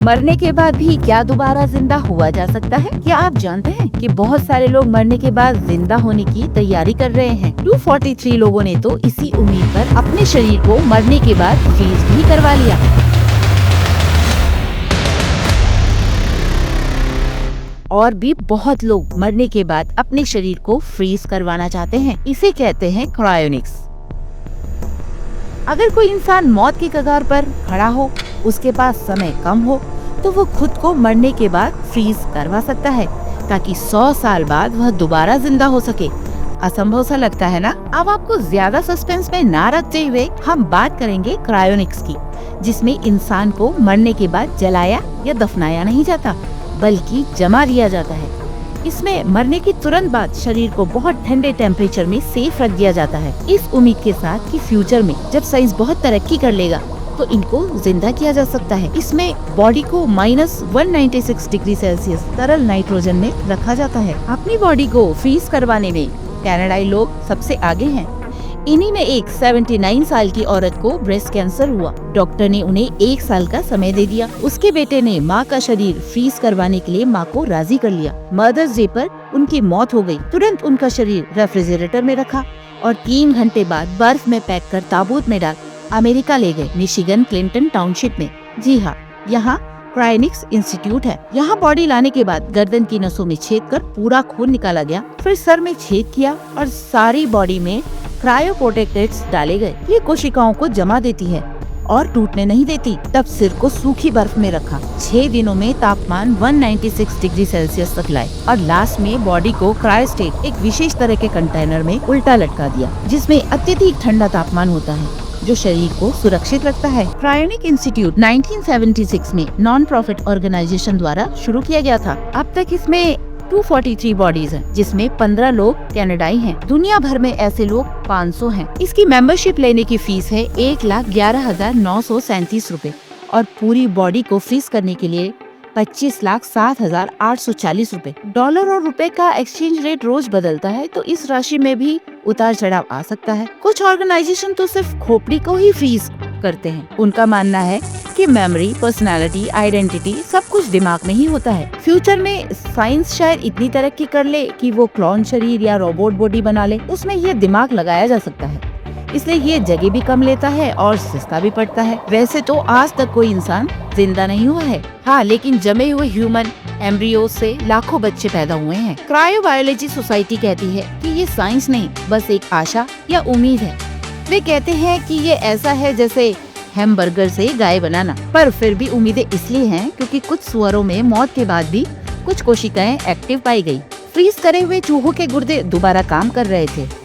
मरने के बाद भी क्या दोबारा जिंदा हुआ जा सकता है? क्या आप जानते हैं कि बहुत सारे लोग मरने के बाद जिंदा होने की तैयारी कर रहे हैं। 243 लोगों ने तो इसी उम्मीद पर अपने शरीर को मरने के बाद फ्रीज भी करवा लिया। और भी बहुत लोग मरने के बाद अपने शरीर को फ्रीज करवाना चाहते हैं। इसे कहते हैं क्रायोनिक्स। अगर कोई इंसान मौत की कगार पर खड़ा हो, उसके पास समय कम हो, तो वो खुद को मरने के बाद फ्रीज करवा सकता है ताकि 100 साल बाद वह दोबारा जिंदा हो सके। असंभव सा लगता है ना? अब आपको ज्यादा सस्पेंस में ना रखते हुए हम बात करेंगे क्रायोनिक्स की, जिसमें इंसान को मरने के बाद जलाया या दफनाया नहीं जाता, बल्कि जमा दिया जाता है। इसमें मरने की तुरंत बाद शरीर को बहुत ठंडे टेम्परेचर में सेफ रख दिया जाता है, इस उम्मीद के साथ कि फ्यूचर में जब साइंस बहुत तरक्की कर लेगा तो इनको जिंदा किया जा सकता है। इसमें बॉडी को -196 डिग्री सेल्सियस तरल नाइट्रोजन में रखा जाता है। अपनी बॉडी को फ्रीज करवाने में कनाडाई लोग सबसे आगे हैं। इन्हीं में एक 79 साल की औरत को ब्रेस्ट कैंसर हुआ। डॉक्टर ने उन्हें 1 साल का समय दे दिया। उसके बेटे ने माँ का शरीर फ्रीज करवाने के लिए माँ को राजी कर लिया। मदर्स डे पर उनकी मौत हो गई। तुरंत उनका शरीर रेफ्रिजरेटर में रखा और 3 घंटे बाद बर्फ में पैक कर ताबूत में डाल अमेरिका ले गए, मिशिगन क्लिंटन टाउनशिप में। जी हाँ, यहाँ क्रायोनिक्स इंस्टीट्यूट है। यहाँ बॉडी लाने के बाद गर्दन की नसों में छेद कर पूरा खून निकाला गया, फिर सर में छेद किया और सारी बॉडी में क्रायोप्रोटेक्टेड्स डाले गए। ये कोशिकाओं को जमा देती है और टूटने नहीं देती। तब सिर को सूखी बर्फ में रखा। 6 दिनों में तापमान 196 डिग्री सेल्सियस तक लाए और लास्ट में बॉडी को क्रायोस्टेट एक विशेष तरह के कंटेनर में उल्टा लटका दिया, जिसमें अत्यधिक ठंडा तापमान होता है जो शरीर को सुरक्षित रखता है। क्रायोनिक इंस्टीट्यूट 1976 में नॉन प्रॉफिट ऑर्गेनाइजेशन द्वारा शुरू किया गया था। अब तक इसमें 243 बॉडीज हैं, जिसमें 15 लोग कनाडाई हैं। दुनिया भर में ऐसे लोग 500 हैं। इसकी मेंबरशिप लेने की फीस है 1,11,937 रूपए और पूरी बॉडी को फ्रीज करने के लिए 25,07,840 रूपए। डॉलर और रुपए का एक्सचेंज रेट रोज बदलता है, तो इस राशि में भी उतार चढ़ाव आ सकता है। कुछ ऑर्गेनाइजेशन तो सिर्फ खोपड़ी को ही फ्रीज करते हैं। उनका मानना है कि मेमोरी, पर्सनालिटी, आइडेंटिटी सब कुछ दिमाग में ही होता है। फ्यूचर में साइंस शायद इतनी तरक्की कर ले कि वो क्लोन शरीर या रोबोट बॉडी बना ले, उसमें ये दिमाग लगाया जा सकता है। इसलिए ये जगह भी कम लेता है और सस्ता भी पड़ता है। वैसे तो आज तक कोई इंसान जिंदा नहीं हुआ है। हाँ, लेकिन जमे हुए ह्यूमन एम्ब्रियो से लाखों बच्चे पैदा हुए हैं। क्रायोबायोलॉजी सोसाइटी कहती है कि ये साइंस नहीं, बस एक आशा या उम्मीद है। वे कहते हैं कि ये ऐसा है जैसे हैमबर्गर से गाय बनाना, पर फिर भी उम्मीदें इसलिए हैं क्योंकि कुछ सुअरों में मौत के बाद भी कुछ कोशिकाएं एक्टिव पाई गई। फ्रीज करे हुए चूहों के गुर्दे दोबारा काम कर रहे थे।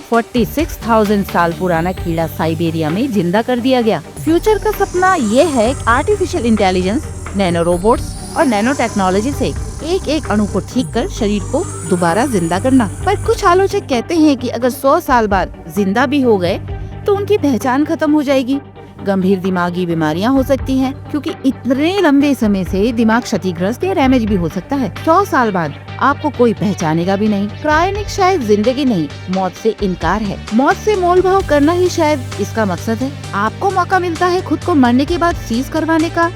46,000 साल पुराना कीड़ा साइबेरिया में जिंदा कर दिया गया। फ्यूचर का सपना ये है कि आर्टिफिशियल इंटेलिजेंस, नैनो रोबोट्स और नैनो टेक्नोलॉजी से एक एक अणु को ठीक कर शरीर को दोबारा जिंदा करना। पर कुछ आलोचक कहते हैं कि अगर 100 साल बाद जिंदा भी हो गए तो उनकी पहचान खत्म हो जाएगी। गंभीर दिमागी बीमारियां हो सकती हैं, क्योंकि इतने लंबे समय से दिमाग क्षतिग्रस्त या डैमेज भी हो सकता है। 100 साल बाद आपको कोई पहचानेगा भी नहीं। क्रायोनिक शायद जिंदगी नहीं, मौत से इनकार है। मौत से मोल भाव करना ही शायद इसका मकसद है। आपको मौका मिलता है खुद को मरने के बाद फ्रीज करवाने का,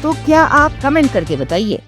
तो क्या आप कमेंट करके बताइए।